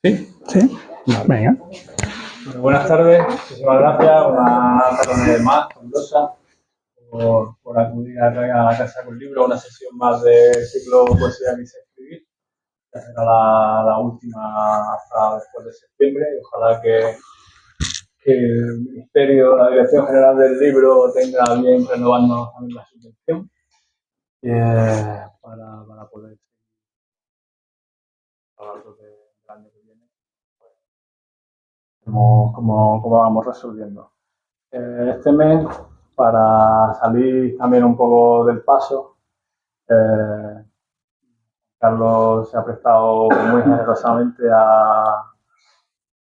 ¿Sí? Sí. Venga. Bueno, buenas tardes, muchísimas gracias. Una tarde más, fabulosa, por acudir a la Casa con Libro, una sesión más del ciclo Poesía que hice escribir. Será la última hasta después de septiembre. Ojalá que el Ministerio, la Dirección General del Libro, tenga bien renovarnos también la subvención para poder hablar del año que viene. Cómo vamos resolviendo. Este mes, para salir también un poco del paso, Carlos se ha prestado muy generosamente a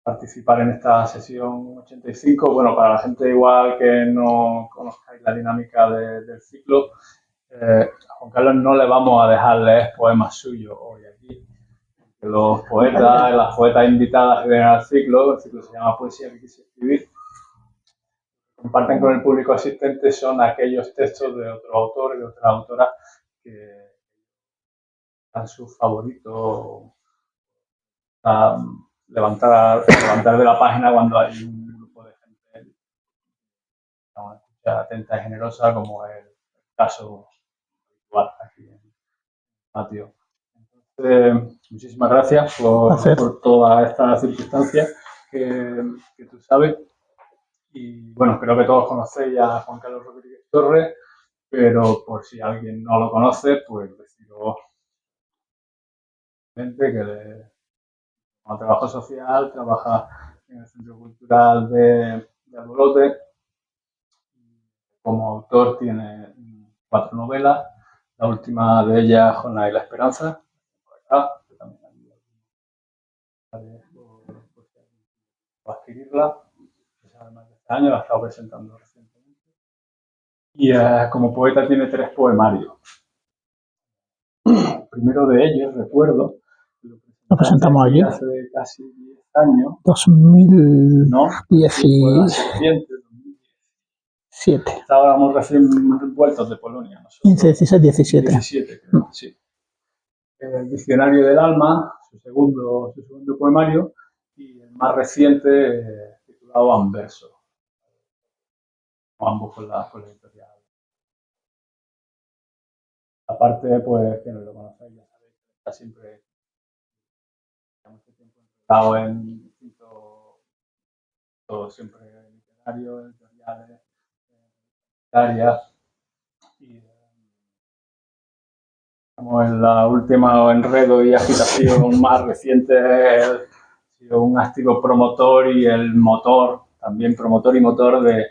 participar en esta sesión 85. Bueno, para la gente igual que no conozcáis la dinámica del ciclo, a Juan Carlos no le vamos a dejar leer poemas suyos hoy aquí. Los poetas, las poetas invitadas que vienen al ciclo, el ciclo se llama Poesía que quise escribir, comparten con el público asistente son aquellos textos de otros autores, de otras autoras que son sus favoritos. Levantar de la página cuando hay un grupo de gente atenta y generosa, como es el caso actual aquí en Patio. Entonces, muchísimas gracias por todas estas circunstancias que tú sabes. Y bueno, creo que todos conocéis a Juan Carlos Rodríguez Torres, pero por si alguien no lo conoce, pues deciros que como trabajo social, trabaja en el Centro Cultural de Alborote. Como autor tiene 4 novelas, la última de ellas, Jonás y la Esperanza, que también hay que adquirirla, además de este año, la he estado presentando recientemente. Y como poeta tiene 3 poemarios. El primero de ellos, recuerdo, lo presentamos aquí hace casi 10 años. 2017. Estábamos recién vueltos de Polonia. 15, 16, 17. 17, creo, sí. El Diccionario del Alma, su segundo poemario, y el más reciente, titulado Anverso. Ambos con la editorial. Aparte, pues, quienes lo conocéis ya sabéis que está siempre mucho tiempo enfocado en distintos, siempre literarios, editoriales, áreas. Y en la última enredo y agitación más reciente ha sido un activo promotor y el motor, también promotor y motor del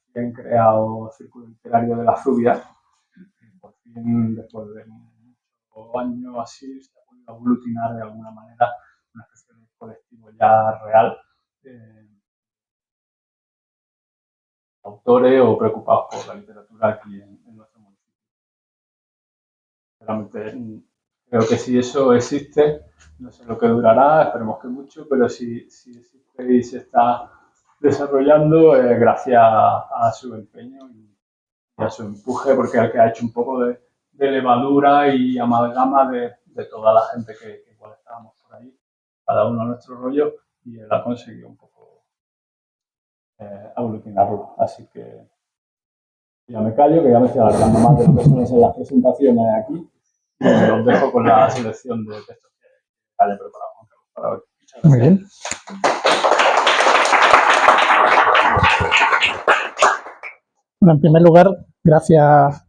recién creado Círculo Literario de la Zubia. Por fin, después de muchos años así, se ha podido aglutinar de alguna manera una especie de colectivo ya real, autores o preocupados por la literatura aquí en nuestro municipio. Realmente creo que si eso existe, no sé lo que durará, esperemos que mucho, pero si existe y se está desarrollando, gracias a su empeño y a su empuje, porque es el que ha hecho un poco de levadura y amalgama de toda la gente que igual estábamos por ahí, cada uno a nuestro rollo, y él ha conseguido un poco aglutinarlo. Así que ya me callo, que ya me estoy alargando más de lo que suelen ser las presentaciones aquí. Y os dejo con la selección de textos que haya preparado Juan Carlos para hoy. Muchas gracias. Muy bien. Bueno, en primer lugar, gracias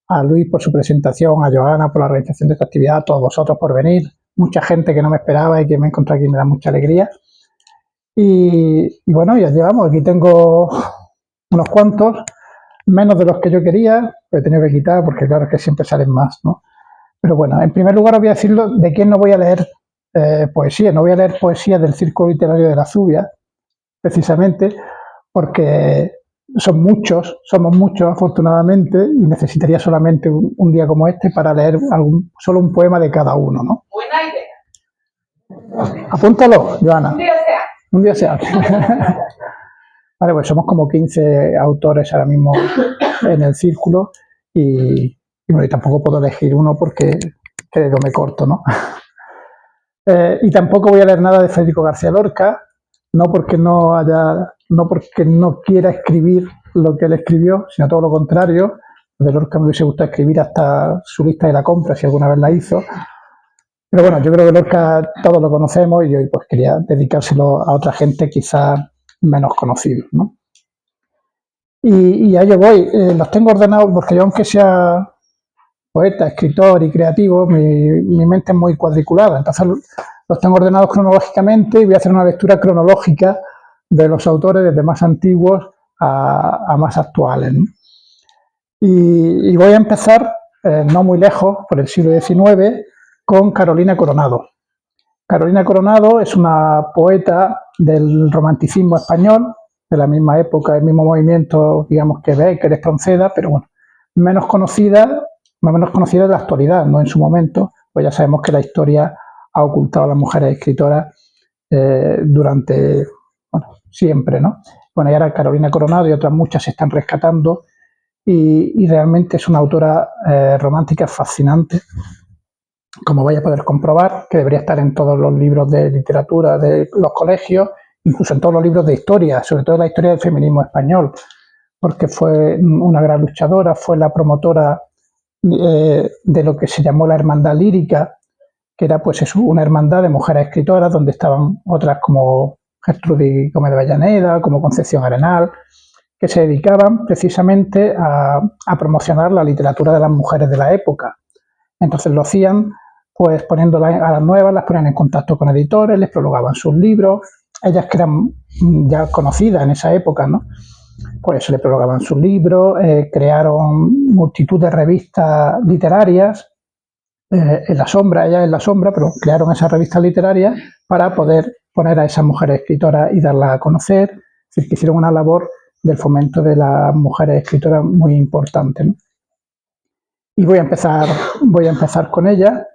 a Luis por su presentación, a Joana por la organización de esta actividad, a todos vosotros por venir, mucha gente que no me esperaba y que me he encontrado aquí me da mucha alegría. Y bueno, ya llevamos, aquí tengo unos cuantos, menos de los que yo quería, he tenido que quitar porque claro que siempre salen más, ¿no? Pero bueno, en primer lugar os voy a decirlo de quién no voy a leer poesía. No voy a leer poesía del Círculo Literario de la Zubia, precisamente porque somos muchos afortunadamente, y necesitaría solamente un día como este para leer solo un poema de cada uno, ¿no? Buena idea. Apúntalo, Joana. Un día sea. Vale, pues somos como 15 autores ahora mismo en el círculo y bueno, y tampoco puedo elegir uno porque creo que me corto, ¿no? Y tampoco voy a leer nada de Federico García Lorca, no porque no quiera escribir lo que él escribió, sino todo lo contrario. De Lorca me hubiese gustado escribir hasta su lista de la compra, si alguna vez la hizo. Pero bueno, yo creo que Lorca todos lo conocemos y yo pues quería dedicárselo a otra gente quizás menos conocidos, ¿no? Y a ello voy. Los tengo ordenados porque yo, aunque sea poeta, escritor y creativo, mi mente es muy cuadriculada. Entonces los tengo ordenados cronológicamente y voy a hacer una lectura cronológica de los autores desde más antiguos a más actuales, ¿no? Y voy a empezar, no muy lejos, por el siglo XIX, con Carolina Coronado. Carolina Coronado es una poeta del romanticismo español, de la misma época, el mismo movimiento, digamos, que Becker, Espronceda, pero bueno, menos conocida de la actualidad, no en su momento, pues ya sabemos que la historia ha ocultado a las mujeres escritoras durante, bueno, siempre, ¿no? Bueno, y ahora Carolina Coronado y otras muchas se están rescatando y realmente es una autora romántica fascinante, como vais a poder comprobar, que debería estar en todos los libros de literatura de los colegios, incluso en todos los libros de historia, sobre todo la historia del feminismo español, porque fue una gran luchadora, fue la promotora de lo que se llamó la hermandad lírica, que era pues eso, una hermandad de mujeres escritoras donde estaban otras como Gertrudis Gómez de Avellaneda, como Concepción Arenal, que se dedicaban precisamente a promocionar la literatura de las mujeres de la época. Entonces lo hacían pues poniéndolas a las nuevas, las ponían en contacto con editores, les prologaban sus libros, ellas que eran ya conocidas en esa época, ¿no? Pues se le prologaban sus libros, crearon multitud de revistas literarias, en la sombra, ellas en la sombra, pero crearon esas revistas literarias para poder poner a esas mujeres escritoras y darlas a conocer, es decir, que hicieron una labor del fomento de las mujeres escritoras muy importante, ¿no? Y voy a empezar con ella.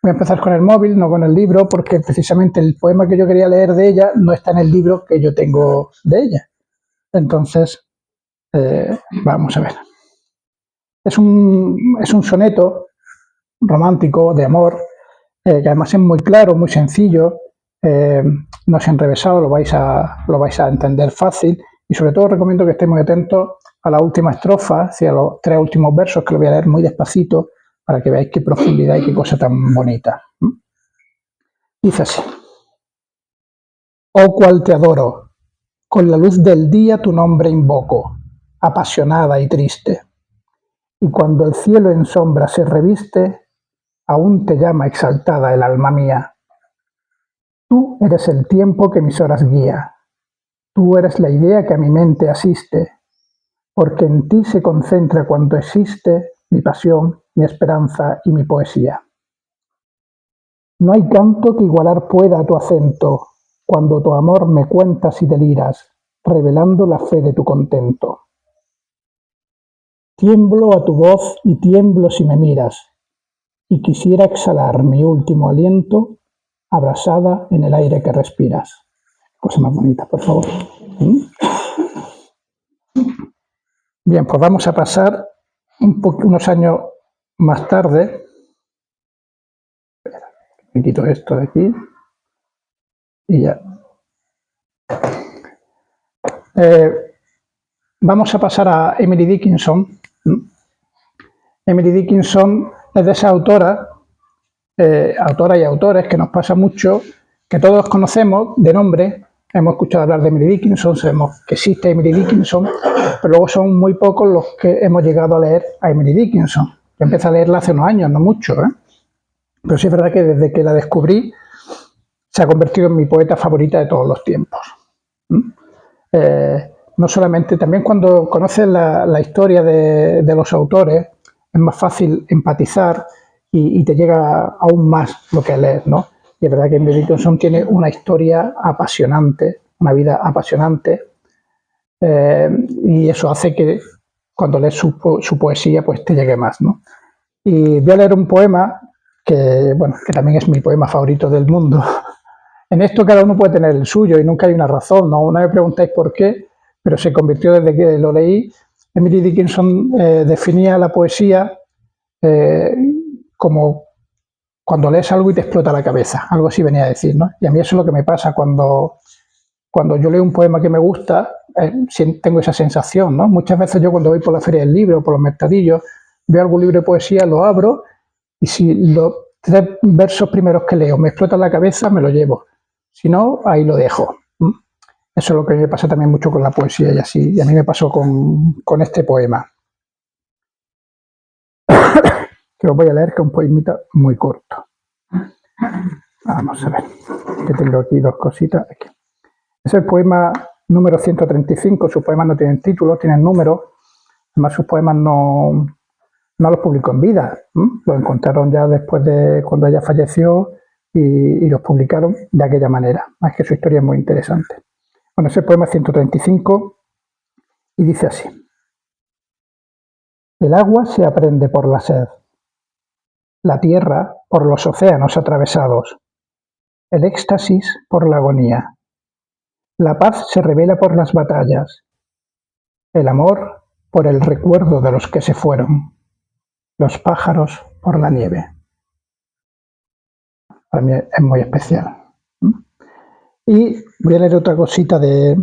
Voy a empezar con el móvil, no con el libro, porque precisamente el poema que yo quería leer de ella no está en el libro que yo tengo de ella. Entonces, vamos a ver. Es un soneto romántico de amor, que además es muy claro, muy sencillo, no es enrevesado, lo vais a entender fácil, y sobre todo recomiendo que estéis muy atentos a la última estrofa, a los 3 últimos versos, que lo voy a leer muy despacito para que veáis qué profundidad y qué cosa tan bonita. Dice así: oh, cuál te adoro, con la luz del día tu nombre invoco, apasionada y triste, y cuando el cielo en sombra se reviste, aún te llama exaltada el alma mía. Tú eres el tiempo que mis horas guía, tú eres la idea que a mi mente asiste, porque en ti se concentra cuanto existe mi pasión, mi esperanza y mi poesía. No hay canto que igualar pueda a tu acento, cuando tu amor me cuentas y deliras, revelando la fe de tu contento. Tiemblo a tu voz y tiemblo si me miras, y quisiera exhalar mi último aliento, abrasada en el aire que respiras. Cosa más bonita, por favor. Bien, pues vamos a pasar unos años más tarde. Me quito esto de aquí y ya. Vamos a pasar a Emily Dickinson. Emily Dickinson es de esa autora y autores que nos pasa mucho, que todos conocemos de nombre, hemos escuchado hablar de Emily Dickinson, sabemos que existe Emily Dickinson, pero luego son muy pocos los que hemos llegado a leer a Emily Dickinson. Yo empecé a leerla hace unos años, no mucho, pero sí es verdad que desde que la descubrí se ha convertido en mi poeta favorita de todos los tiempos. No solamente, también cuando conoces la historia de los autores, es más fácil empatizar y te llega aún más lo que lees, ¿no? Y es verdad que Emily Dickinson tiene una historia apasionante, una vida apasionante, y eso hace que cuando lees su poesía pues te llegue más, ¿no? Y voy a leer un poema bueno, que también es mi poema favorito del mundo. En esto cada uno puede tener el suyo y nunca hay una razón, ¿no? No me preguntáis por qué, pero se convirtió desde que lo leí. Emily Dickinson definía la poesía como cuando lees algo y te explota la cabeza, algo así venía a decir, ¿no? Y a mí eso es lo que me pasa cuando yo leo un poema que me gusta, tengo esa sensación, ¿no? Muchas veces yo cuando voy por la feria del libro, por los mercadillos, veo algún libro de poesía, lo abro y si los 3 versos primeros que leo me explotan la cabeza, me lo llevo. Si no, ahí lo dejo. Eso es lo que me pasa también mucho con la poesía y así. Y a mí me pasó con este poema. Que os voy a leer, que es un poemita muy corto. Vamos a ver, que tengo aquí 2 cositas. Aquí. Es el poema número 135, sus poemas no tienen título, tienen números. Además, sus poemas no los publicó en vida, los encontraron ya después de cuando ella falleció y los publicaron de aquella manera. Es que su historia es muy interesante. Bueno, ese poema es 135 y dice así. El agua se aprende por la sed, la tierra por los océanos atravesados, el éxtasis por la agonía, la paz se revela por las batallas, el amor por el recuerdo de los que se fueron, los pájaros por la nieve. Para mí es muy especial. Y voy a leer otra cosita de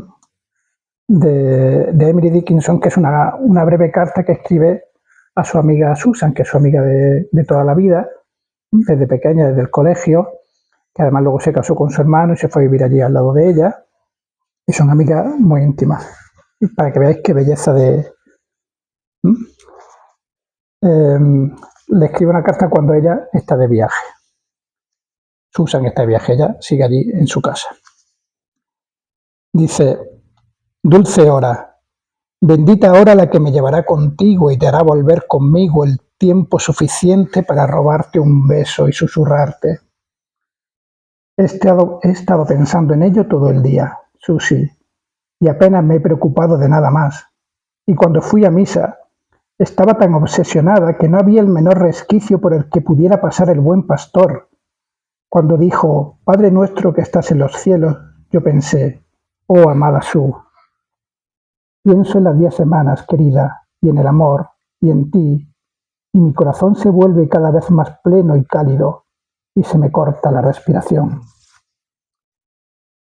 Emily Dickinson, que es una breve carta que escribe a su amiga Susan, que es su amiga de toda la vida, desde pequeña, desde el colegio, que además luego se casó con su hermano y se fue a vivir allí al lado de ella, y son amigas muy íntimas. Y para que veáis qué belleza de... le escribe una carta cuando ella está de viaje. Susan está de viaje, ella sigue allí en su casa. Dice, dulce hora, bendita hora la que me llevará contigo y te hará volver conmigo el tiempo suficiente para robarte un beso y susurrarte. He estado pensando en ello todo el día, Susie, y apenas me he preocupado de nada más. Y cuando fui a misa, estaba tan obsesionada que no había el menor resquicio por el que pudiera pasar el buen pastor. Cuando dijo, Padre nuestro que estás en los cielos, yo pensé, oh amada Sue, pienso en las 10 semanas, querida, y en el amor, y en ti, y mi corazón se vuelve cada vez más pleno y cálido, y se me corta la respiración.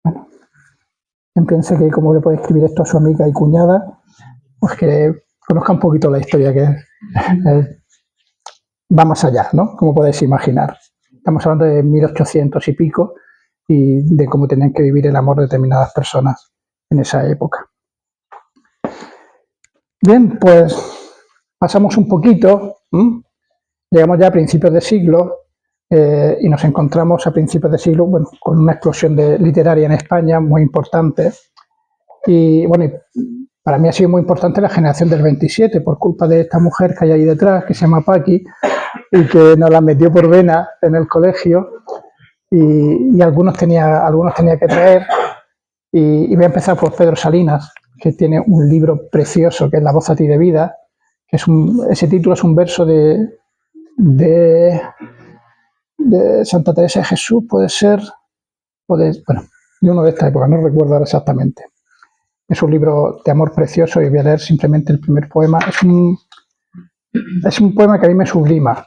Bueno, pensé que cómo le puede escribir esto a su amiga y cuñada, pues que conozca un poquito la historia, que va más allá, ¿no? Como podéis imaginar. Estamos hablando de 1800 y pico y de cómo tenían que vivir el amor de determinadas personas en esa época. Bien, pues pasamos un poquito, llegamos ya a principios de siglo y nos encontramos a principios de siglo, bueno, con una explosión literaria en España muy importante. Y bueno, para mí ha sido muy importante la generación del 27 por culpa de esta mujer que hay ahí detrás, que se llama Paqui, y que nos la metió por vena en el colegio y algunos tenía que traer. Y voy a empezar por Pedro Salinas, que tiene un libro precioso que es La voz a ti de vida, que ese título es un verso de Santa Teresa de Jesús, puede ser, bueno, de uno de esta época, no recuerdo ahora exactamente. Es un libro de amor precioso y voy a leer simplemente el primer poema. Es un poema que a mí me sublima.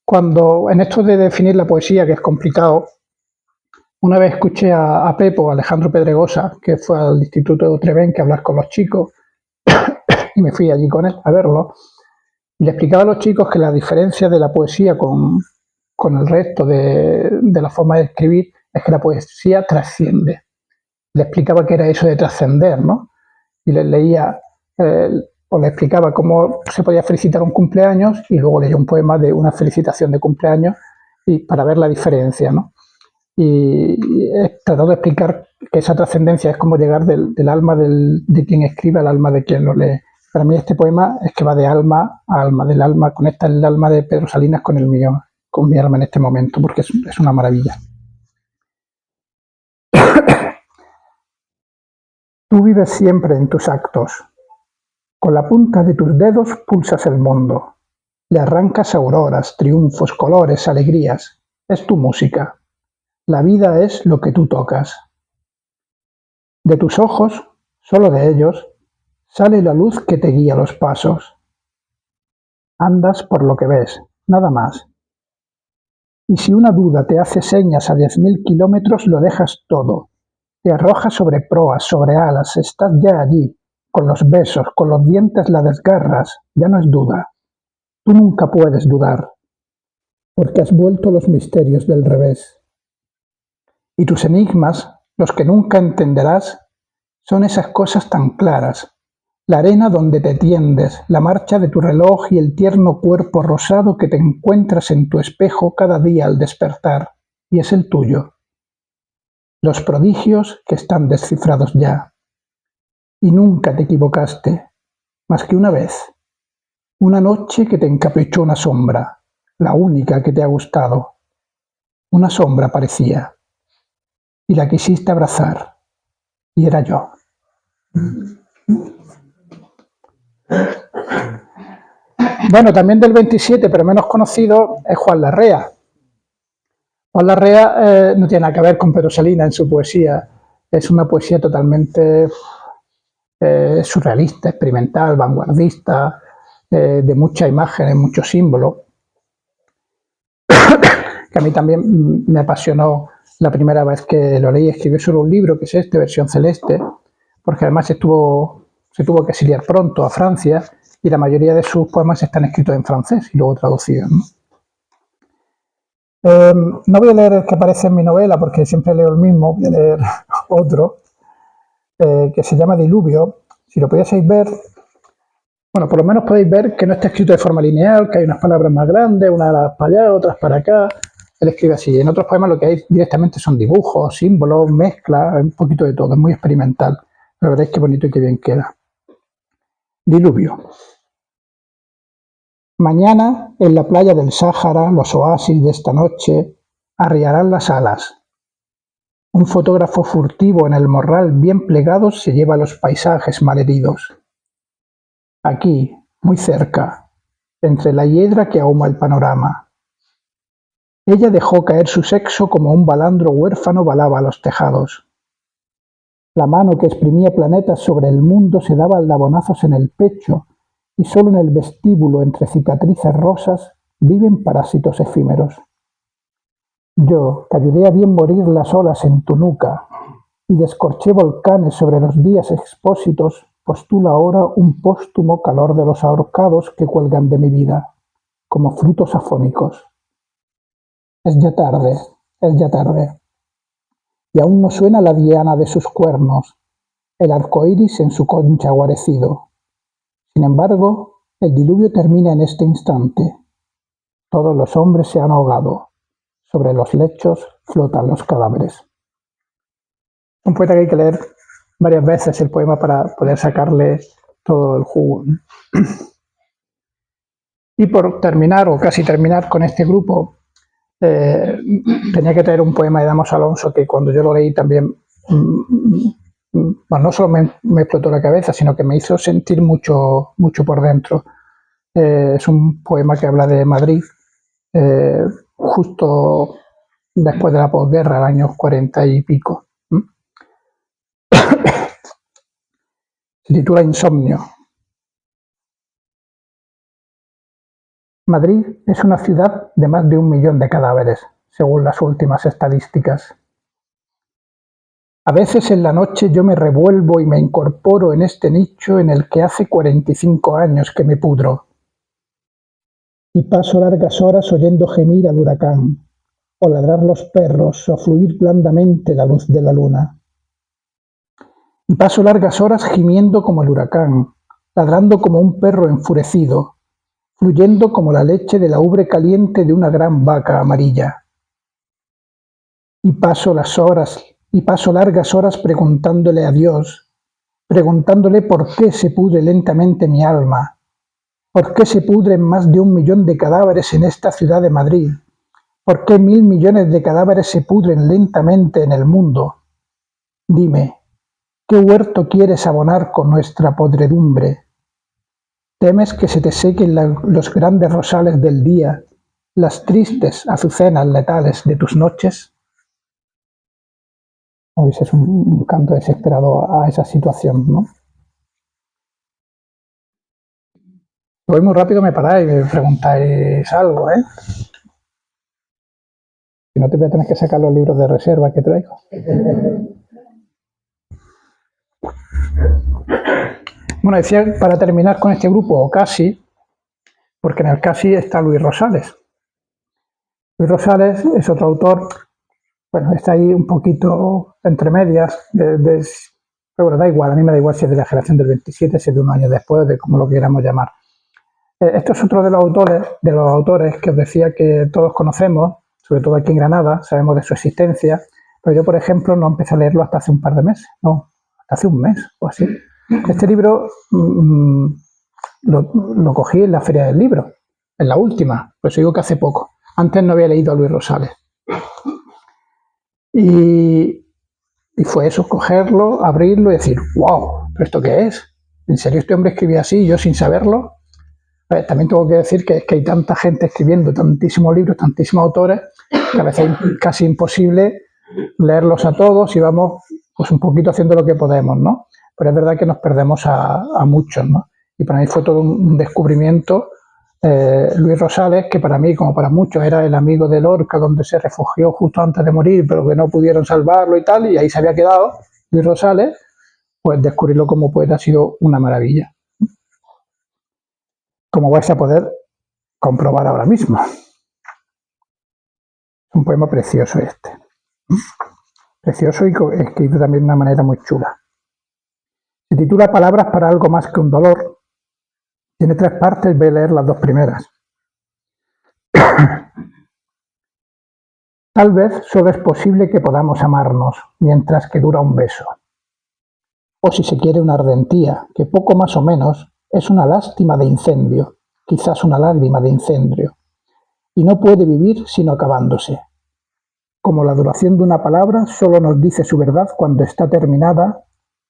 Cuando en esto de definir la poesía, que es complicado, una vez escuché a Pepo, Alejandro Pedregosa, que fue al Instituto de Trebenque a hablar con los chicos, y me fui allí con él a verlo, y le explicaba a los chicos que la diferencia de la poesía con el resto de la forma de escribir es que la poesía trasciende. Le explicaba qué era eso de trascender, ¿no? Y les leía, o le explicaba cómo se podía felicitar un cumpleaños y luego leía un poema de una felicitación de cumpleaños y para ver la diferencia, ¿no? Y he tratado de explicar que esa trascendencia es como llegar del alma de quien escribe al alma de quien lo lee. Para mí este poema es que va de alma a alma, del alma, conecta el alma de Pedro Salinas con el mío, con mi alma en este momento, porque es una maravilla. Tú vives siempre en tus actos. Con la punta de tus dedos pulsas el mundo. Le arrancas auroras, triunfos, colores, alegrías. Es tu música. La vida es lo que tú tocas. De tus ojos, solo de ellos, sale la luz que te guía los pasos. Andas por lo que ves, nada más. Y si una duda te hace señas a 10.000 kilómetros, lo dejas todo. Te arrojas sobre proas, sobre alas, estás ya allí, con los besos, con los dientes la desgarras, ya no es duda. Tú nunca puedes dudar, porque has vuelto los misterios del revés. Y tus enigmas, los que nunca entenderás, son esas cosas tan claras, la arena donde te tiendes, la marcha de tu reloj y el tierno cuerpo rosado que te encuentras en tu espejo cada día al despertar, y es el tuyo. Los prodigios que están descifrados ya. Y nunca te equivocaste, más que una vez. Una noche que te encaprichó una sombra, la única que te ha gustado. Una sombra parecía, y la quisiste abrazar, y era yo. Bueno, también del 27, pero menos conocido, es Juan Larrea. Juan Larrea no tiene nada que ver con Pedro Salinas en su poesía. Es una poesía totalmente surrealista, experimental, vanguardista, de muchas imágenes, muchos símbolos, que a mí también me apasionó la primera vez que lo leí. Escribió solo un libro, que es este, Versión Celeste, porque además se tuvo que exiliar pronto a Francia y la mayoría de sus poemas están escritos en francés y luego traducidos, ¿no? No voy a leer el que aparece en mi novela porque siempre leo el mismo, voy a leer otro que se llama Diluvio. Si lo pudieseis ver, bueno, por lo menos podéis ver que no está escrito de forma lineal, que hay unas palabras más grandes, unas para allá, otras para acá. Él escribe así. En otros poemas lo que hay directamente son dibujos, símbolos, mezclas, un poquito de todo, es muy experimental. Pero veréis qué bonito y qué bien queda. Diluvio. Mañana, en la playa del Sáhara, los oasis de esta noche arriarán las alas. Un fotógrafo furtivo en el morral bien plegado se lleva los paisajes malheridos. Aquí, muy cerca, entre la hiedra que ahuma el panorama. Ella dejó caer su sexo como un balandro huérfano balaba los tejados. La mano que exprimía planetas sobre el mundo se daba aldabonazos en el pecho y solo en el vestíbulo, entre cicatrices rosas, viven parásitos efímeros. Yo, que ayudé a bien morir las olas en tu nuca y descorché volcanes sobre los días expósitos, postulo ahora un póstumo calor de los ahorcados que cuelgan de mi vida, como frutos afónicos. Es ya tarde, y aún no suena la diana de sus cuernos, el arco iris en su concha guarecido. Sin embargo, el diluvio termina en este instante. Todos los hombres se han ahogado. Sobre los lechos flotan los cadáveres. Un poeta que hay que leer varias veces el poema para poder sacarle todo el jugo. Y por terminar, o casi terminar con este grupo, tenía que traer un poema de Damos Alonso que cuando yo lo leí también, bueno, no solo me explotó la cabeza, sino que me hizo sentir mucho por dentro. Es un poema que habla de Madrid, justo después de la posguerra, el año 40 y pico. Se titula Insomnio. Madrid es una ciudad de más de 1 millón de cadáveres, según las últimas estadísticas. A veces en la noche yo me revuelvo y me incorporo en este nicho en el que hace 45 años que me pudro. Y paso largas horas oyendo gemir al huracán, o ladrar los perros, o fluir blandamente la luz de la luna. Y paso largas horas gimiendo como el huracán, ladrando como un perro enfurecido, fluyendo como la leche de la ubre caliente de una gran vaca amarilla. Y paso largas horas preguntándole a Dios, preguntándole por qué se pudre lentamente mi alma, por qué se pudren más de 1 millón de cadáveres en esta ciudad de Madrid, por qué 1.000 millones de cadáveres se pudren lentamente en el mundo. Dime, ¿qué huerto quieres abonar con nuestra podredumbre? ¿Temes que se te sequen los grandes rosales del día, las tristes azucenas letales de tus noches? Oís, es un canto desesperado a esa situación, ¿no? Voy muy rápido, me paráis y me preguntáis algo, ¿eh? Si no, te voy a tener que sacar los libros de reserva que traigo. Bueno, decía, para terminar con este grupo, casi, porque en el casi está Luis Rosales. Luis Rosales es otro autor, bueno, está ahí un poquito entre medias, pero bueno, da igual, a mí me da igual si es de la generación del 27, si es de unos años después, de como lo queramos llamar. Esto es otro de los autores que os decía que todos conocemos, sobre todo aquí en Granada, sabemos de su existencia, pero yo, por ejemplo, no empecé a leerlo hasta hace un par de meses, no, hasta hace un mes o así. Este libro lo cogí en la Feria del Libro, en la última, pues digo que hace poco. Antes no había leído a Luis Rosales. Y fue eso, cogerlo, abrirlo y decir, wow, ¿pero esto qué es? ¿En serio este hombre escribía así, yo sin saberlo? También tengo que decir que es que hay tanta gente escribiendo tantísimos libros, tantísimos autores, que a veces es casi imposible leerlos a todos y vamos pues un poquito haciendo lo que podemos, ¿no? Pero es verdad que nos perdemos a muchos, ¿no? Y para mí fue todo un descubrimiento. Luis Rosales, que para mí, como para muchos, era el amigo de Lorca, donde se refugió justo antes de morir, pero que no pudieron salvarlo y tal, y ahí se había quedado Luis Rosales, pues descubrirlo como poeta ha sido una maravilla. Como vais a poder comprobar ahora mismo. Un poema precioso este. Precioso y escrito también de una manera muy chula. Se titula Palabras para algo más que un dolor. Tiene 3 partes, voy a leer las 2 primeras. Tal vez solo es posible que podamos amarnos mientras que dura un beso. O si se quiere una ardentía, que poco más o menos es una lástima de incendio, quizás una lágrima de incendio, y no puede vivir sino acabándose. Como la duración de una palabra solo nos dice su verdad cuando está terminada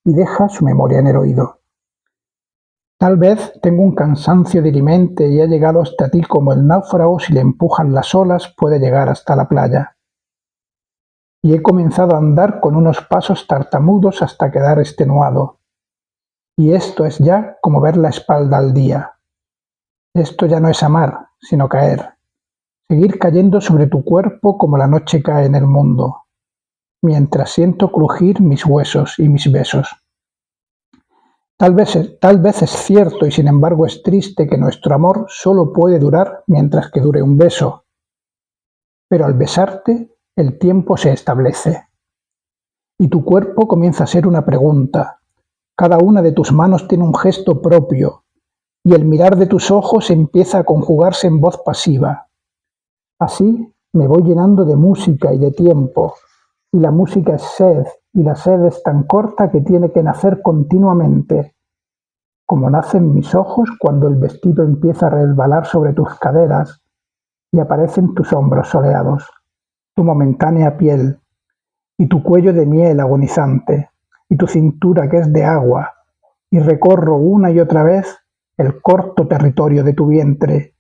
y deja su memoria en el oído. Tal vez tengo un cansancio dirimente y he llegado hasta ti como el náufrago si le empujan las olas puede llegar hasta la playa. Y he comenzado a andar con unos pasos tartamudos hasta quedar extenuado. Y esto es ya como ver la espalda al día. Esto ya no es amar, sino caer. Seguir cayendo sobre tu cuerpo como la noche cae en el mundo, mientras siento crujir mis huesos y mis besos. Tal vez es cierto y sin embargo es triste que nuestro amor solo puede durar mientras que dure un beso. Pero al besarte, el tiempo se establece. Y tu cuerpo comienza a ser una pregunta. Cada una de tus manos tiene un gesto propio, y el mirar de tus ojos empieza a conjugarse en voz pasiva. Así me voy llenando de música y de tiempo, y la música es sed, y la sed es tan corta que tiene que nacer continuamente, como nacen mis ojos cuando el vestido empieza a resbalar sobre tus caderas y aparecen tus hombros soleados, tu momentánea piel, y tu cuello de miel agonizante, y tu cintura que es de agua, y recorro una y otra vez el corto territorio de tu vientre,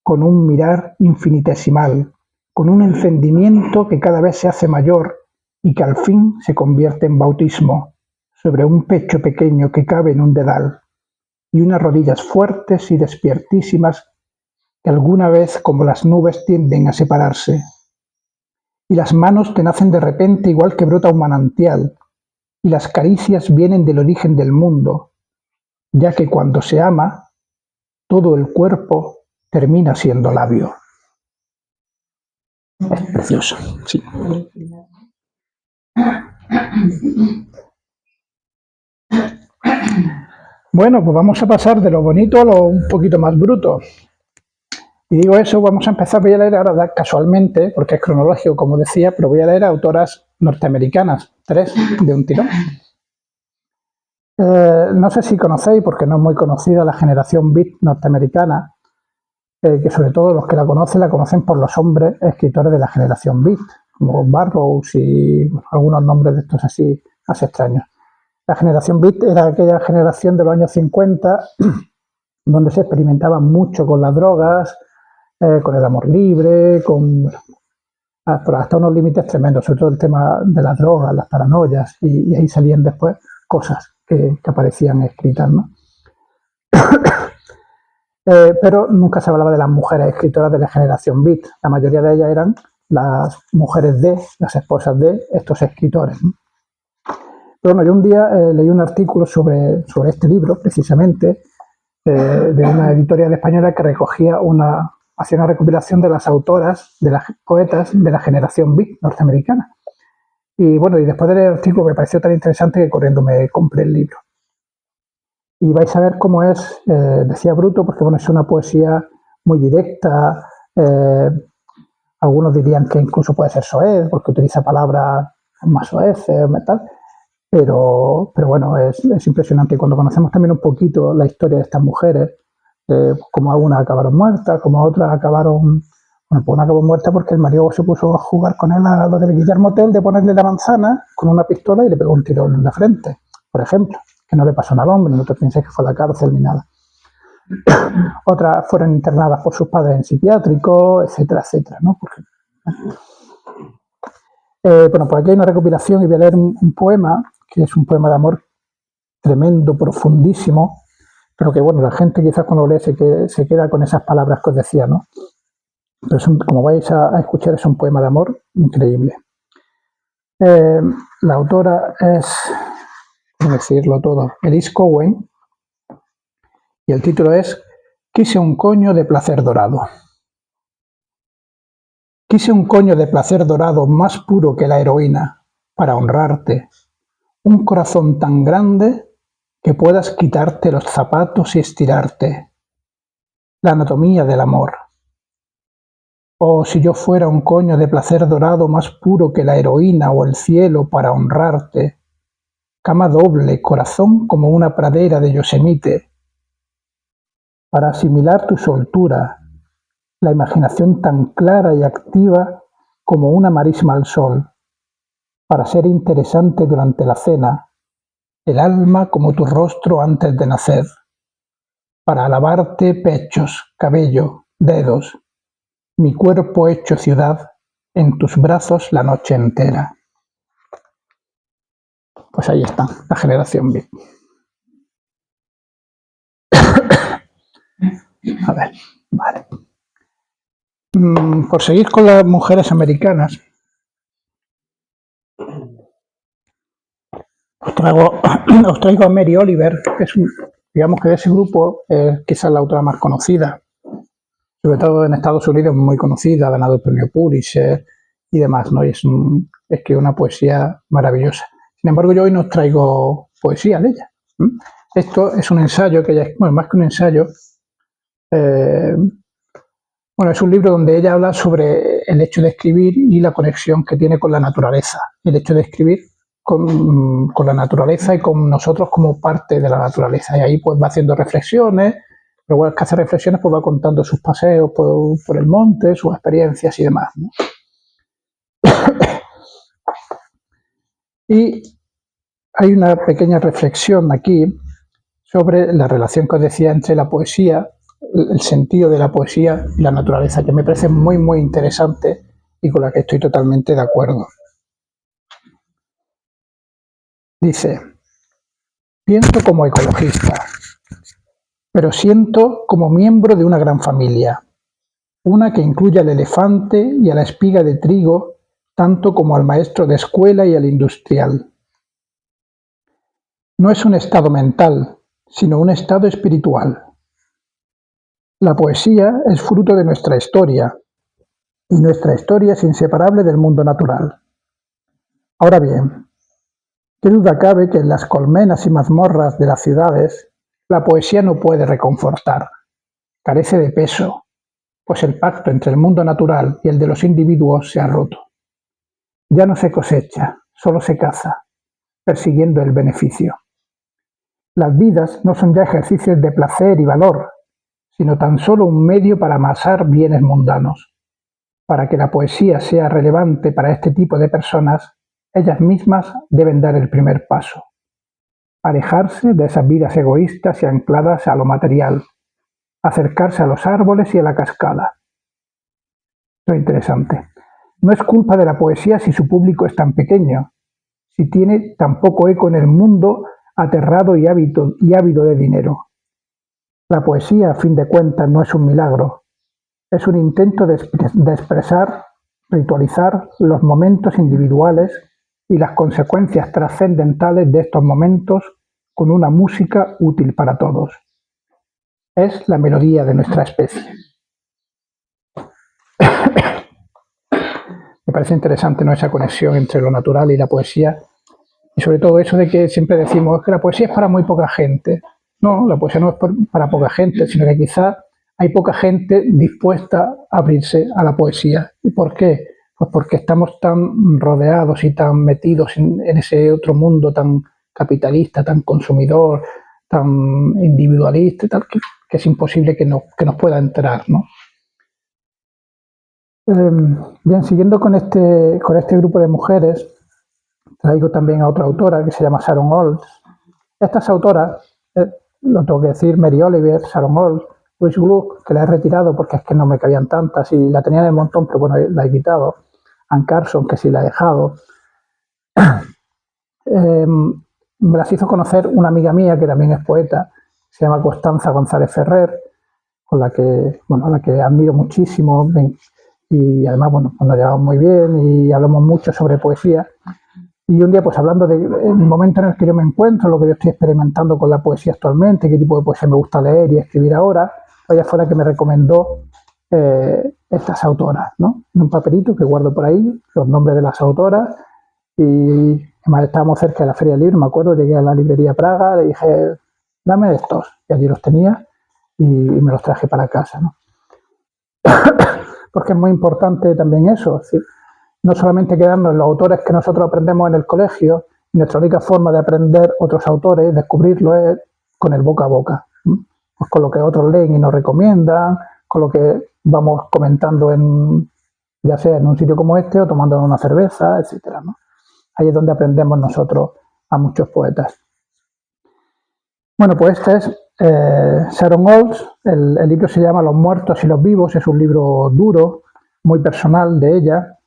con un mirar infinitesimal, con un encendimiento que cada vez se hace mayor y que al fin se convierte en bautismo, sobre un pecho pequeño que cabe en un dedal, y unas rodillas fuertes y despiertísimas que alguna vez como las nubes tienden a separarse. Y las manos te nacen de repente igual que brota un manantial, y las caricias vienen del origen del mundo, ya que cuando se ama, todo el cuerpo termina siendo labio. Es precioso, sí. Bueno, pues vamos a pasar de lo bonito a lo un poquito más bruto. Y digo eso, vamos a empezar, voy a leer ahora casualmente, porque es cronológico, como decía, pero voy a leer a autoras norteamericanas, 3 de un tirón. No sé si conocéis, porque no es muy conocida, la generación beat norteamericana, que sobre todo los que la conocen por los hombres escritores de la generación beat, como Burroughs y algunos nombres de estos así más extraños. La generación beat era aquella generación de los años 50 donde se experimentaba mucho con las drogas, con el amor libre, pero hasta unos límites tremendos, sobre todo el tema de las drogas, las paranoias, y ahí salían después cosas que aparecían escritas, ¿no? Pero nunca se hablaba de las mujeres escritoras de la generación beat. La mayoría de ellas eran las mujeres las esposas de estos escritores, ¿no? Pero bueno, yo un día leí un artículo sobre este libro, precisamente, de una editorial española que hacía una recopilación de las autoras, de las poetas de la generación beat norteamericana. Y bueno, y después de leer el artículo me pareció tan interesante que corriendo me compré el libro. Y vais a ver cómo es, decía Bruto, porque bueno, es una poesía muy directa, algunos dirían que incluso puede ser soez, porque utiliza palabras más soeces, tal, pero bueno, es impresionante. Y cuando conocemos también un poquito la historia de estas mujeres, cómo algunas acabaron muertas, cómo otras acabaron, bueno, pues una acabó muerta porque el marido se puso a jugar con él a lo del Guillermo Tell de ponerle la manzana con una pistola y le pegó un tiro en la frente, por ejemplo, que no le pasó nada al hombre, no te pienses que fue a la cárcel ni nada. Otras fueron internadas por sus padres en psiquiátricos, etcétera, etcétera, ¿no? Porque, bueno, pues aquí hay una recopilación y voy a leer un poema, que es un poema de amor tremendo, profundísimo, pero que bueno, la gente quizás cuando lee se queda con esas palabras que os decía, ¿no? Pero como vais a escuchar, es un poema de amor increíble. La autora es, por decirlo todo, Elise Cowen, y el título es Quise un coño de placer dorado. Quise un coño de placer dorado más puro que la heroína, para honrarte. Un corazón tan grande que puedas quitarte los zapatos y estirarte. La anatomía del amor. Oh, si yo fuera un coño de placer dorado más puro que la heroína o el cielo para honrarte. Cama doble, corazón como una pradera de Yosemite. Para asimilar tu soltura, la imaginación tan clara y activa como una marisma al sol. Para ser interesante durante la cena, el alma como tu rostro antes de nacer. Para alabarte pechos, cabello, dedos, mi cuerpo hecho ciudad, en tus brazos la noche entera. Pues ahí está, la generación beat. A ver, vale. Por seguir con las mujeres americanas, os traigo a Mary Oliver, que es digamos que de ese grupo quizás la autora más conocida, sobre todo en Estados Unidos, muy conocida, ha ganado el premio Pulitzer y demás, ¿no? Y es que una poesía maravillosa. Sin embargo, yo hoy no os traigo poesía de ella. Esto es un ensayo que ella, bueno, más que un ensayo, bueno, es un libro donde ella habla sobre el hecho de escribir y la conexión que tiene con la naturaleza. El hecho de escribir con la naturaleza y con nosotros como parte de la naturaleza. Y ahí pues va haciendo reflexiones, pero igual que hace reflexiones pues va contando sus paseos por el monte, sus experiencias y demás, ¿no? Y hay una pequeña reflexión aquí sobre la relación que os decía entre la poesía, el sentido de la poesía y la naturaleza, que me parece muy, muy interesante y con la que estoy totalmente de acuerdo. Dice, pienso como ecologista, pero siento como miembro de una gran familia, una que incluye al elefante y a la espiga de trigo, tanto como al maestro de escuela y al industrial. No es un estado mental, sino un estado espiritual. La poesía es fruto de nuestra historia, y nuestra historia es inseparable del mundo natural. Ahora bien, qué duda cabe que en las colmenas y mazmorras de las ciudades la poesía no puede reconfortar, carece de peso, pues el pacto entre el mundo natural y el de los individuos se ha roto. Ya no se cosecha, solo se caza, persiguiendo el beneficio. Las vidas no son ya ejercicios de placer y valor, sino tan solo un medio para amasar bienes mundanos. Para que la poesía sea relevante para este tipo de personas, ellas mismas deben dar el primer paso. Alejarse de esas vidas egoístas y ancladas a lo material, acercarse a los árboles y a la cascada. Esto es interesante. No es culpa de la poesía si su público es tan pequeño, si tiene tan poco eco en el mundo aterrado y ávido de dinero. La poesía, a fin de cuentas, no es un milagro, es un intento de expresar, ritualizar los momentos individuales y las consecuencias trascendentales de estos momentos con una música útil para todos. Es la melodía de nuestra especie. Me parece interesante, ¿no?, esa conexión entre lo natural y la poesía, y sobre todo eso de que siempre decimos que la poesía es para muy poca gente. No, la poesía no es para poca gente, sino que quizás hay poca gente dispuesta a abrirse a la poesía. ¿Y por qué? Pues porque estamos tan rodeados y tan metidos en ese otro mundo tan capitalista, tan consumidor, tan individualista y tal, que es imposible que nos pueda entrar, ¿no? Bien, siguiendo con este grupo de mujeres, traigo también a otra autora que se llama Sharon Olds. Estas autoras, lo tengo que decir, Mary Oliver, Sharon Olds, Louise Gluck, que la he retirado porque es que no me cabían tantas y la tenía en el montón, pero bueno, la he quitado. Anne Carson, que sí la he dejado. Me las hizo conocer una amiga mía que también es poeta, se llama Constanza González Ferrer, con la que, bueno, a la que admiro muchísimo, y además, bueno, nos llevamos muy bien y hablamos mucho sobre poesía. Y un día, pues hablando del momento en el que yo me encuentro, lo que yo estoy experimentando con la poesía actualmente, qué tipo de poesía me gusta leer y escribir ahora, ella fue la que me recomendó estas autoras, ¿no? En un papelito que guardo por ahí, los nombres de las autoras, y además estábamos cerca de la Feria del Libro, me acuerdo, llegué a la librería Praga, le dije, dame estos, y allí los tenía, y me los traje para casa, ¿no? Porque es muy importante también eso, es decir, no solamente quedarnos en los autores que nosotros aprendemos en el colegio, nuestra única forma de aprender otros autores, descubrirlo, es con el boca a boca, ¿no? Pues con lo que otros leen y nos recomiendan, con lo que vamos comentando ya sea en un sitio como este o tomándonos una cerveza, etcétera, ¿no? Ahí es donde aprendemos nosotros a muchos poetas. Bueno, pues este es Sharon Olds, el libro se llama Los muertos y los vivos, es un libro duro, muy personal de ella,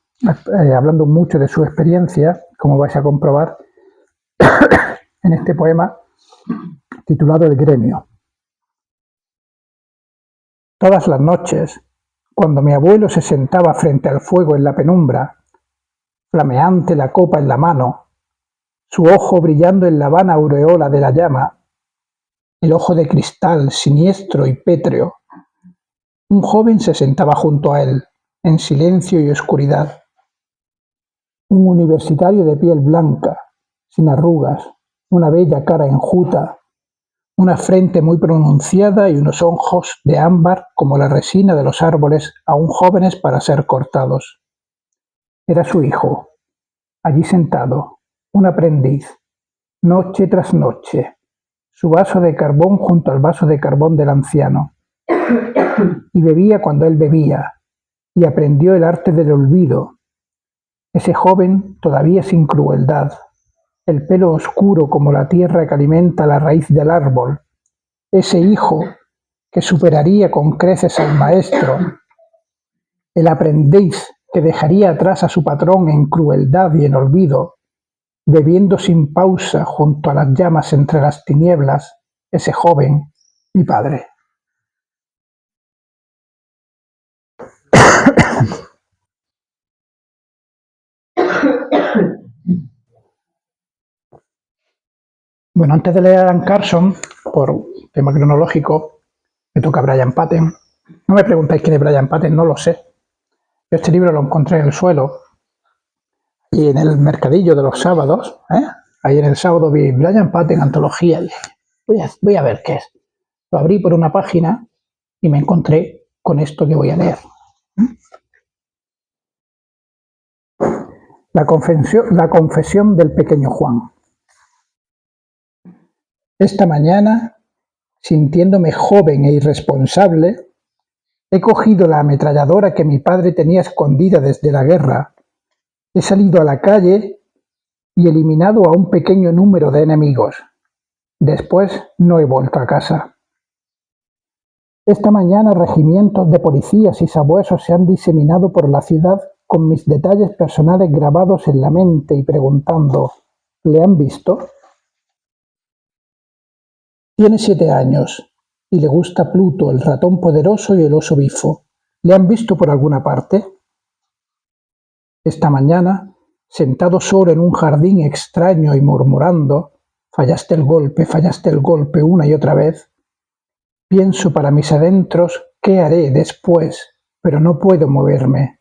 hablando mucho de su experiencia, como vais a comprobar en este poema titulado El gremio. Todas las noches, cuando mi abuelo se sentaba frente al fuego en la penumbra, flameante la copa en la mano, su ojo brillando en la vana aureola de la llama, el ojo de cristal siniestro y pétreo, un joven se sentaba junto a él, en silencio y oscuridad. Un universitario de piel blanca, sin arrugas, una bella cara enjuta, una frente muy pronunciada y unos ojos de ámbar como la resina de los árboles aún jóvenes para ser cortados. Era su hijo, allí sentado, un aprendiz, noche tras noche, su vaso de carbón junto al vaso de carbón del anciano. Y bebía cuando él bebía, y aprendió el arte del olvido. Ese joven todavía sin crueldad, el pelo oscuro como la tierra que alimenta la raíz del árbol. Ese hijo que superaría con creces al maestro. El aprendiz que dejaría atrás a su patrón en crueldad y en olvido, bebiendo sin pausa junto a las llamas entre las tinieblas. Ese joven, mi padre. Bueno, antes de leer a Anne Carson, por tema cronológico, me toca Brian Patten. No me preguntáis quién es Brian Patten, no lo sé. Yo este libro lo encontré en el suelo y en el mercadillo de los sábados, ahí en el sábado vi Brian Patten, antología, y voy a ver qué es. Lo abrí por una página y me encontré con esto que voy a leer. La confesión del pequeño Juan. Esta mañana, sintiéndome joven e irresponsable, he cogido la ametralladora que mi padre tenía escondida desde la guerra, he salido a la calle y eliminado a un pequeño número de enemigos. Después no he vuelto a casa. Esta mañana regimientos de policías y sabuesos se han diseminado por la ciudad con mis detalles personales grabados en la mente y preguntando: ¿le han visto? Tiene 7 años y le gusta Pluto, el ratón poderoso y el oso bifo. ¿Le han visto por alguna parte? Esta mañana, sentado solo en un jardín extraño y murmurando: fallaste el golpe una y otra vez, pienso para mis adentros qué haré después, pero no puedo moverme.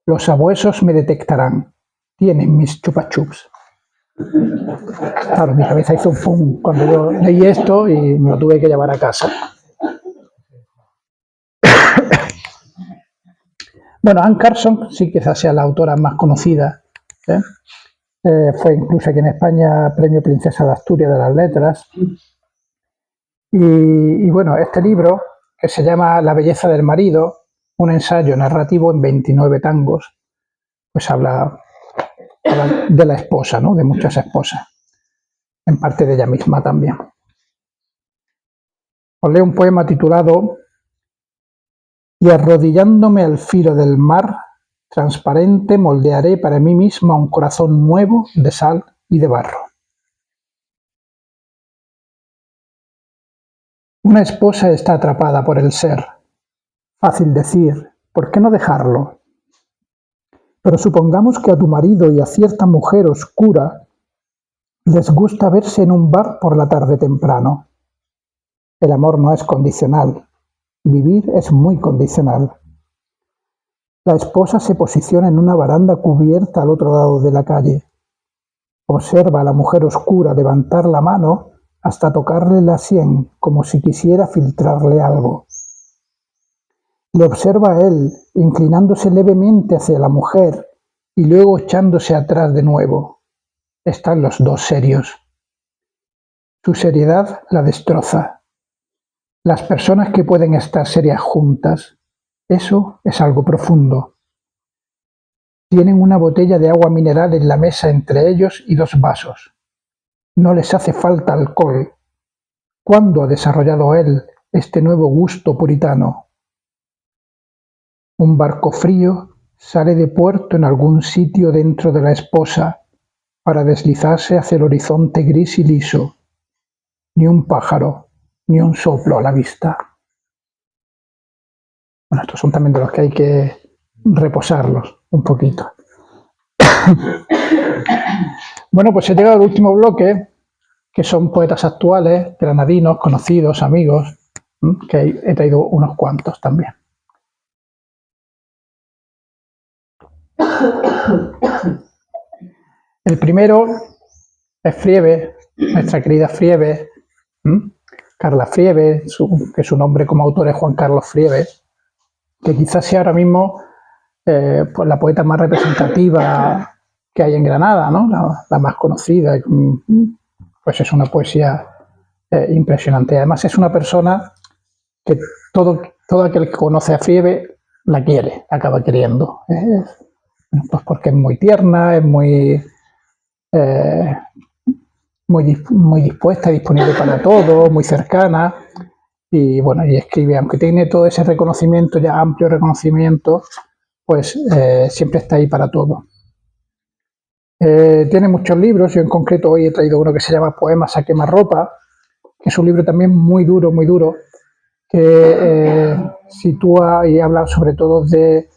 Los sabuesos me detectarán. Tienen mis chupa chups. Claro, mi cabeza hizo un pum cuando yo leí esto y me lo tuve que llevar a casa. Bueno, Anne Carson sí quizás sea la autora más conocida, ¿eh? Fue incluso aquí en España Premio Princesa de Asturias de las Letras. Y bueno, este libro, que se llama La belleza del marido, un ensayo narrativo en 29 tangos, pues habla de la esposa, ¿no? De muchas esposas, en parte de ella misma también. Os leo un poema titulado: y arrodillándome al filo del mar transparente moldearé para mí misma un corazón nuevo de sal y de barro. Una esposa está atrapada por el ser. Fácil decir, ¿por qué no dejarlo? Pero supongamos que a tu marido y a cierta mujer oscura les gusta verse en un bar por la tarde temprano. El amor no es condicional. Vivir es muy condicional. La esposa se posiciona en una baranda cubierta al otro lado de la calle. Observa a la mujer oscura levantar la mano hasta tocarle la sien, como si quisiera filtrarle algo. Le observa a él, inclinándose levemente hacia la mujer y luego echándose atrás de nuevo. Están los dos serios. Su seriedad la destroza. Las personas que pueden estar serias juntas, eso es algo profundo. Tienen una botella de agua mineral en la mesa entre ellos y 2 vasos. No les hace falta alcohol. ¿Cuándo ha desarrollado él este nuevo gusto puritano? Un barco frío sale de puerto en algún sitio dentro de la esposa para deslizarse hacia el horizonte gris y liso. Ni un pájaro, ni un soplo a la vista. Bueno, estos son también de los que hay que reposarlos un poquito. Bueno, pues he llegado al último bloque, que son poetas actuales, granadinos, conocidos, amigos, que he traído unos cuantos también. El primero es Friebe, nuestra querida Friebe, Carla Friebe, que su nombre como autor es Juan Carlos Friebe, que quizás sea ahora mismo pues la poeta más representativa que hay en Granada, ¿no? La más conocida. Pues es una poesía impresionante. Además es una persona que todo aquel que conoce a Friebe la quiere, la acaba queriendo. Pues porque es muy tierna, es muy dispuesta y disponible para todo, muy cercana, y bueno, y escribe, aunque tiene todo ese reconocimiento, ya amplio reconocimiento, pues siempre está ahí para todo. Tiene muchos libros, yo en concreto hoy he traído uno que se llama Poemas a quemarropa, que es un libro también muy duro, que sitúa y habla sobre todo de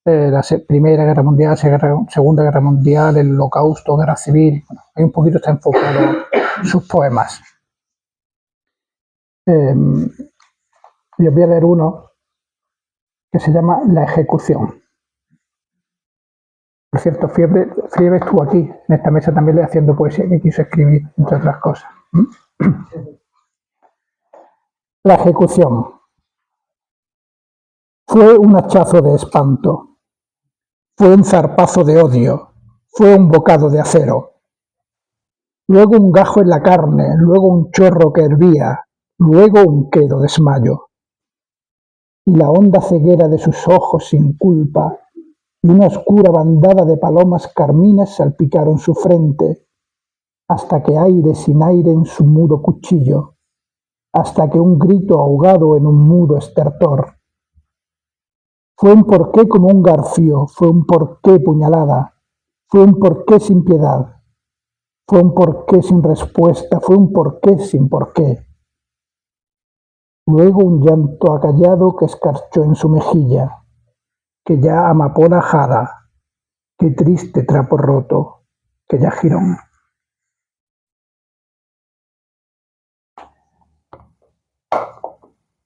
la Primera Guerra Mundial, Segunda Guerra Mundial, el Holocausto, Guerra Civil. Bueno, ahí un poquito está enfocado sus poemas. Y os voy a leer uno que se llama La ejecución. Por cierto, Friebe estuvo aquí, en esta mesa también haciendo poesía que quiso escribir, entre otras cosas. La ejecución. Fue un hachazo de espanto, fue un zarpazo de odio, fue un bocado de acero. Luego un gajo en la carne, luego un chorro que hervía, luego un quedo desmayo. Y la honda ceguera de sus ojos sin culpa, y una oscura bandada de palomas carmines salpicaron su frente, hasta que aire sin aire en su mudo cuchillo, hasta que un grito ahogado en un mudo estertor. Fue un porqué como un garfio, fue un porqué puñalada, fue un porqué sin piedad, fue un porqué sin respuesta, fue un porqué sin porqué. Luego un llanto acallado que escarchó en su mejilla, que ya amapola jada, qué triste trapo roto, que ya girón.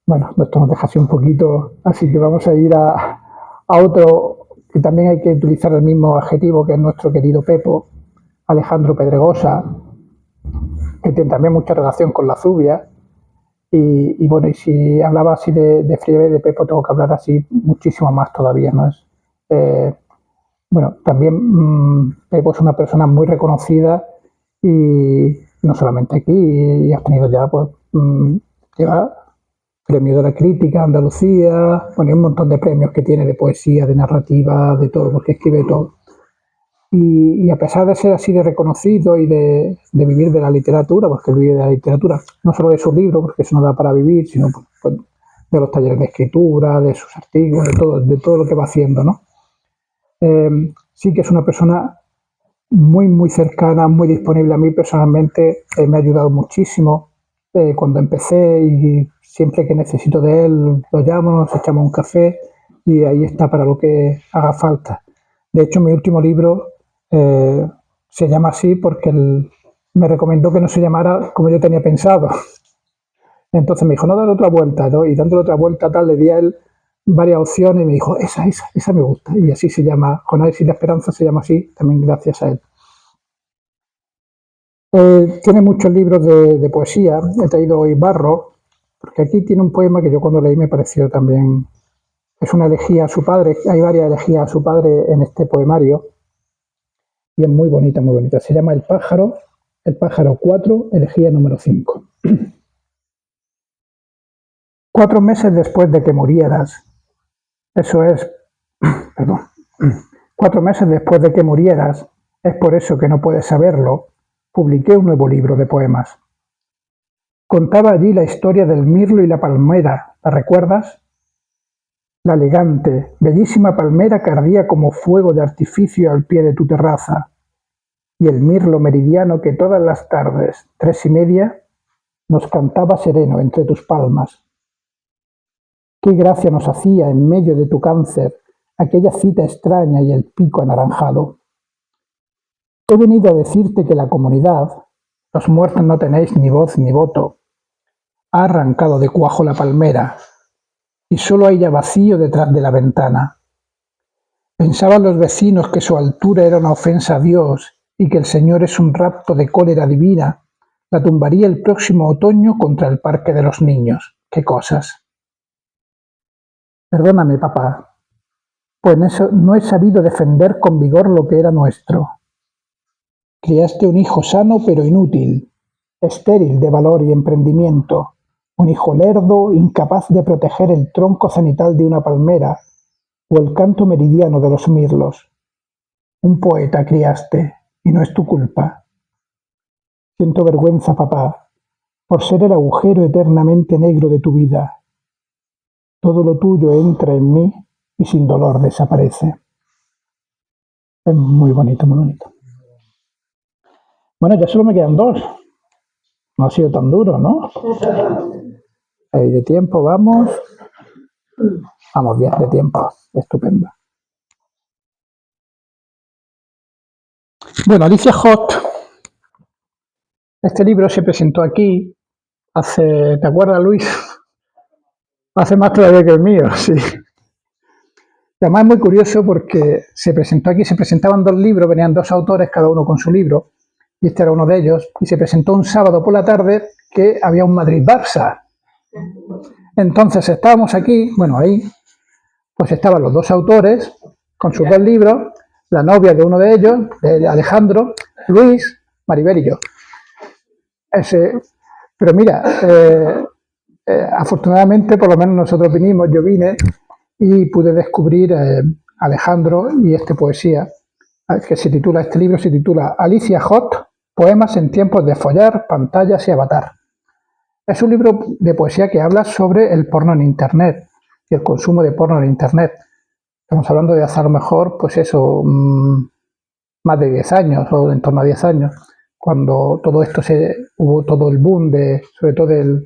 Bueno, esto nos deja así un poquito, así que vamos a ir a otro, que también hay que utilizar el mismo adjetivo, que es nuestro querido Pepo, Alejandro Pedregosa, que tiene también mucha relación con la Zubia. Y bueno, y si hablaba así de Friebe, de Pepo, tengo que hablar así muchísimo más todavía, ¿no? Bueno, también Pepo es una persona muy reconocida y no solamente aquí, y ha tenido ya, pues, lleva premio de la crítica, Andalucía, bueno, y un montón de premios que tiene de poesía, de narrativa, de todo, porque escribe todo. Y a pesar de ser así de reconocido y de vivir de la literatura, porque él vive de la literatura, no solo de sus libros, porque eso no da para vivir, sino pues, de los talleres de escritura, de sus artículos, de todo lo que va haciendo, ¿no? Sí que es una persona muy, muy cercana, muy disponible a mí personalmente, me ha ayudado muchísimo cuando empecé y siempre que necesito de él lo llamo, nos echamos un café y ahí está para lo que haga falta. De hecho, mi último libro se llama así porque él me recomendó que no se llamara como yo tenía pensado. Entonces me dijo, no, dale otra vuelta, ¿no? Y dándole otra vuelta tal, le di a él varias opciones y me dijo, esa me gusta. Y así se llama, Jonás y la Esperanza se llama así, también gracias a él. Tiene muchos libros de poesía, he traído hoy Barro, porque aquí tiene un poema que yo cuando leí me pareció también, es una elegía a su padre, hay varias elegías a su padre en este poemario, y es muy bonita, muy bonita. Se llama El pájaro 4, elegía número 5. 4 meses después de que murieras, eso es, perdón, 4 meses después de que murieras, es por eso que no puedes saberlo, publiqué un nuevo libro de poemas. Contaba allí la historia del mirlo y la palmera, ¿la recuerdas? La elegante, bellísima palmera que ardía como fuego de artificio al pie de tu terraza, y el mirlo meridiano que todas las tardes, 3:30, nos cantaba sereno entre tus palmas. Qué gracia nos hacía en medio de tu cáncer aquella cita extraña y el pico anaranjado. He venido a decirte que la comunidad, los muertos no tenéis ni voz ni voto, ha arrancado de cuajo la palmera y solo hay ya vacío detrás de la ventana. Pensaban los vecinos que su altura era una ofensa a Dios y que el Señor es un rapto de cólera divina, la tumbaría el próximo otoño contra el parque de los niños. ¡Qué cosas! Perdóname, papá, pues no he sabido defender con vigor lo que era nuestro. Criaste un hijo sano pero inútil, estéril de valor y emprendimiento, un hijo lerdo, incapaz de proteger el tronco cenital de una palmera o el canto meridiano de los mirlos. Un poeta criaste, y no es tu culpa. Siento vergüenza, papá, por ser el agujero eternamente negro de tu vida. Todo lo tuyo entra en mí y sin dolor desaparece. Es muy bonito, muy bonito. Bueno, ya solo me quedan 2. No ha sido tan duro, ¿no? Ahí de tiempo, vamos. Vamos bien, de tiempo. Estupendo. Bueno, Alicia Hot, este libro se presentó aquí hace, ¿te acuerdas, Luis? Hace más todavía que el mío, sí. Y además es muy curioso porque se presentó aquí, se presentaban 2 libros, venían 2 autores, cada uno con su libro, y este era uno de ellos, y se presentó un sábado por la tarde que había un Madrid-Barça. Entonces estábamos aquí, bueno, ahí, pues estaban los 2 autores con sus 2 libros, la novia de uno de ellos, de Alejandro, Luis, Maribel y yo. Pero mira, afortunadamente por lo menos nosotros vinimos, yo vine y pude descubrir Alejandro y esta poesía, que este libro se titula Alicia Hot, poemas en tiempos de follar, pantallas y avatar. Es un libro de poesía que habla sobre el porno en Internet y el consumo de porno en Internet. Estamos hablando de hace a lo mejor, pues eso, más de 10 años o en torno a 10 años, cuando todo esto hubo todo el boom sobre todo del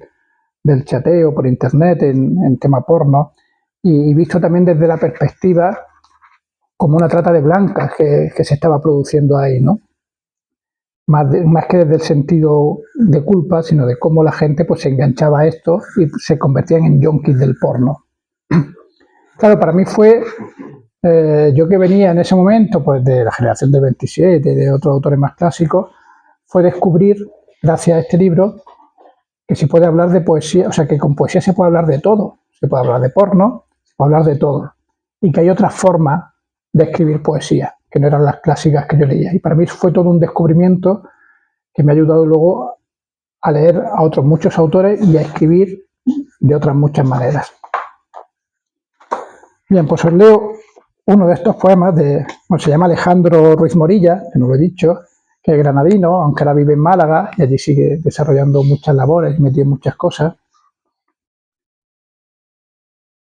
chateo por Internet en tema porno, y visto también desde la perspectiva como una trata de blancas que se estaba produciendo ahí, ¿no? Más que desde el sentido de culpa, sino de cómo la gente pues se enganchaba a esto y se convertían en yonkis del porno. Claro, para mí fue, yo que venía en ese momento pues de la generación del 27 y de otros autores más clásicos, fue descubrir, gracias a este libro, que se puede hablar de poesía, o sea, que con poesía se puede hablar de todo. Se puede hablar de porno, se puede hablar de todo. Y que hay otras formas de escribir poesía, que no eran las clásicas que yo leía. Y para mí fue todo un descubrimiento que me ha ayudado luego a leer a otros muchos autores y a escribir de otras muchas maneras. Bien, pues os leo uno de estos poemas se llama Alejandro Ruiz Morilla, que no lo he dicho, que es granadino, aunque ahora vive en Málaga y allí sigue desarrollando muchas labores, metido en muchas cosas.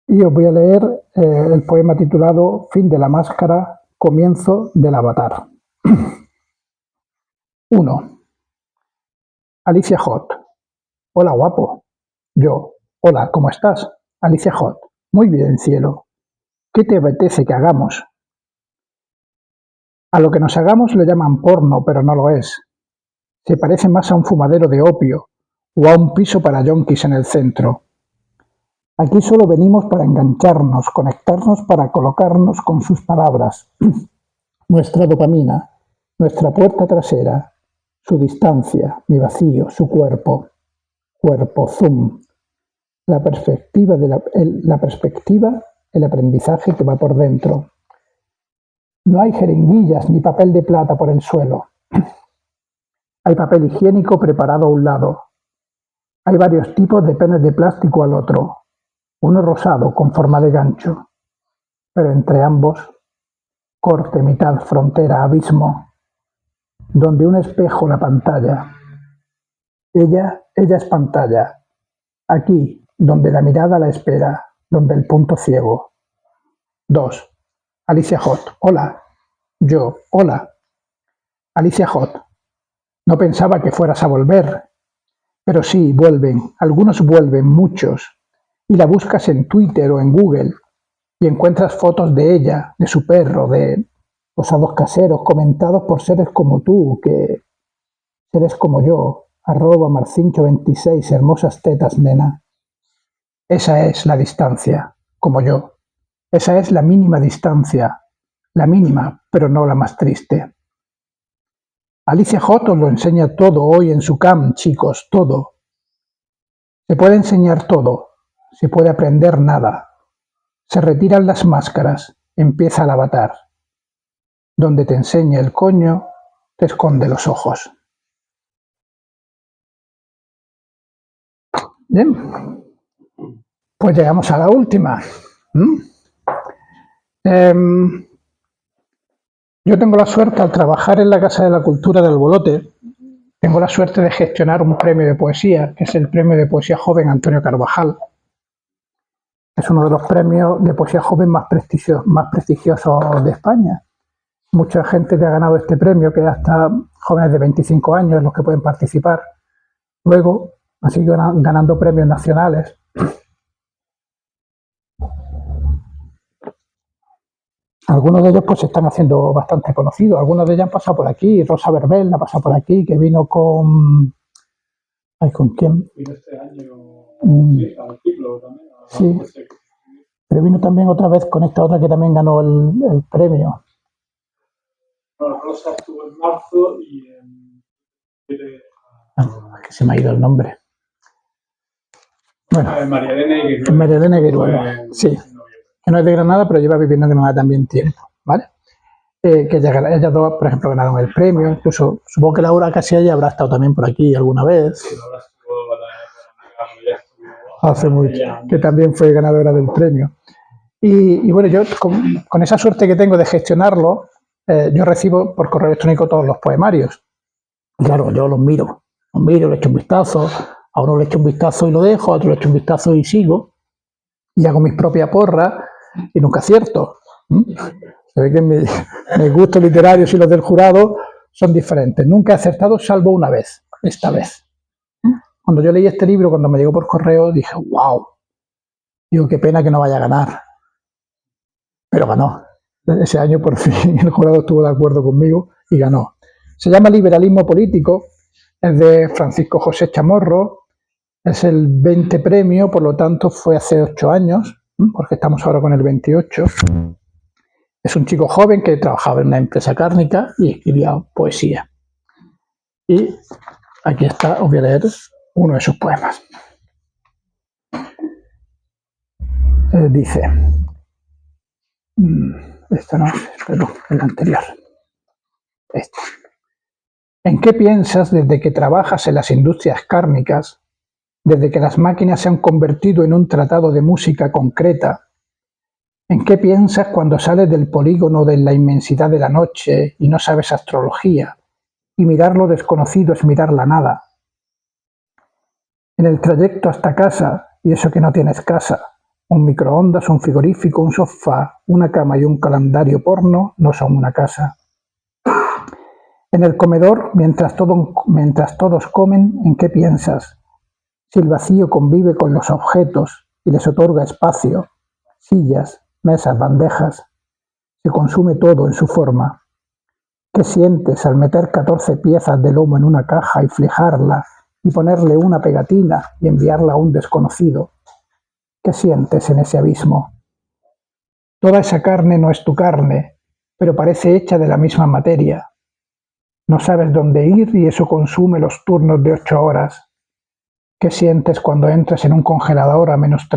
Y os voy a leer el poema titulado Fin de la máscara, comienzo del avatar. 1. Alicia Hot. Hola, guapo. Yo. Hola, ¿cómo estás? Alicia Hot. Muy bien, cielo. ¿Qué te apetece que hagamos? A lo que nos hagamos le llaman porno, pero no lo es. Se parece más a un fumadero de opio o a un piso para yonkis en el centro. Aquí solo venimos para engancharnos, conectarnos para colocarnos con sus palabras. Nuestra dopamina, nuestra puerta trasera, su distancia, mi vacío, su cuerpo. Cuerpo, zoom. La perspectiva, el aprendizaje que va por dentro. No hay jeringuillas ni papel de plata por el suelo. Hay papel higiénico preparado a un lado. Hay varios tipos de penes de plástico al otro. Uno rosado con forma de gancho. Pero entre ambos, corte, mitad, frontera, abismo. Donde un espejo la pantalla. Ella es pantalla. Aquí, donde la mirada la espera, donde el punto ciego. 2. Alicia Hot. Hola. Yo. Hola. Alicia Hot. No pensaba que fueras a volver. Pero sí, vuelven. Algunos vuelven, muchos. Y la buscas en Twitter o en Google y encuentras fotos de ella, de su perro, de osados caseros comentados por seres como tú, seres como yo, @marcincho26, hermosas tetas, nena. Esa es la distancia, como yo. Esa es la mínima distancia, la mínima, pero no la más triste. Alicia Hot os lo enseña todo hoy en su cam, chicos, todo. Se puede enseñar todo, se puede aprender nada. Se retiran las máscaras, empieza el avatar. Donde te enseña el coño, te esconde los ojos. Bien, pues llegamos a la última. Yo tengo la suerte, al trabajar en la Casa de la Cultura del Bolote, tengo la suerte de gestionar un premio de poesía, que es el Premio de Poesía Joven Antonio Carvajal. Es uno de los premios de poesía joven más prestigiosos de España. Mucha gente que ha ganado este premio, que hasta jóvenes de 25 años los que pueden participar. Luego han seguido ganando premios nacionales. Algunos de ellos pues se están haciendo bastante conocidos. Algunos de ellos han pasado por aquí. Rosa Verbel ha pasado por aquí, que vino con... ¿Ay, con quién? Vino este año, sí, al ciclo también. Sí, pero vino también otra vez con esta otra que también ganó el premio. Bueno, Rosa estuvo en marzo y que se me ha ido el nombre. Bueno, María Elena Gueruelo, sí, que no es de Granada, pero lleva viviendo en Granada también tiempo, ¿vale? Que ellas dos, por ejemplo, ganaron el premio. Incluso supongo que Laura Casella habrá estado también por aquí alguna vez. Sí, Laura estuvo hace mucho, que también fue ganadora del premio. Y bueno, yo con esa suerte que tengo de gestionarlo, yo recibo por correo electrónico todos los poemarios. Y claro, yo los miro, le echo un vistazo, A uno le echo un vistazo y lo dejo, a otro le echo un vistazo y sigo. Y hago mis propias porras y nunca acierto. Se ve que mis gustos literarios y los del jurado son diferentes. Nunca he acertado salvo una vez, esta vez. Cuando yo leí este libro, cuando me llegó por correo, dije, wow. Digo, qué pena que no vaya a ganar. Pero ganó. Ese año por fin el jurado estuvo de acuerdo conmigo y ganó. Se llama Liberalismo Político, es de Francisco José Chamorro, es el 20 premio, por lo tanto fue hace 8 años, porque estamos ahora con el 28. Es un chico joven que trabajaba en una empresa cárnica y escribía poesía. Y aquí está, os voy a leer uno de sus poemas. Dice, esto no, pero el anterior. Este. ¿En qué piensas desde que trabajas en las industrias cárnicas, desde que las máquinas se han convertido en un tratado de música concreta? ¿En qué piensas cuando sales del polígono de la inmensidad de la noche y no sabes astrología, y mirar lo desconocido es mirar la nada? En el trayecto hasta casa, y eso que no tienes casa, un microondas, un frigorífico, un sofá, una cama y un calendario porno no son una casa. En el comedor, mientras todos comen, ¿en qué piensas? Si el vacío convive con los objetos y les otorga espacio, sillas, mesas, bandejas, se consume todo en su forma. ¿Qué sientes al meter 14 piezas de lomo en una caja y flejarla y ponerle una pegatina y enviarla a un desconocido? ¿Qué sientes en ese abismo? Toda esa carne no es tu carne, pero parece hecha de la misma materia. No sabes dónde ir y eso consume los turnos de 8 horas. ¿Qué sientes cuando entras en un congelador a -30?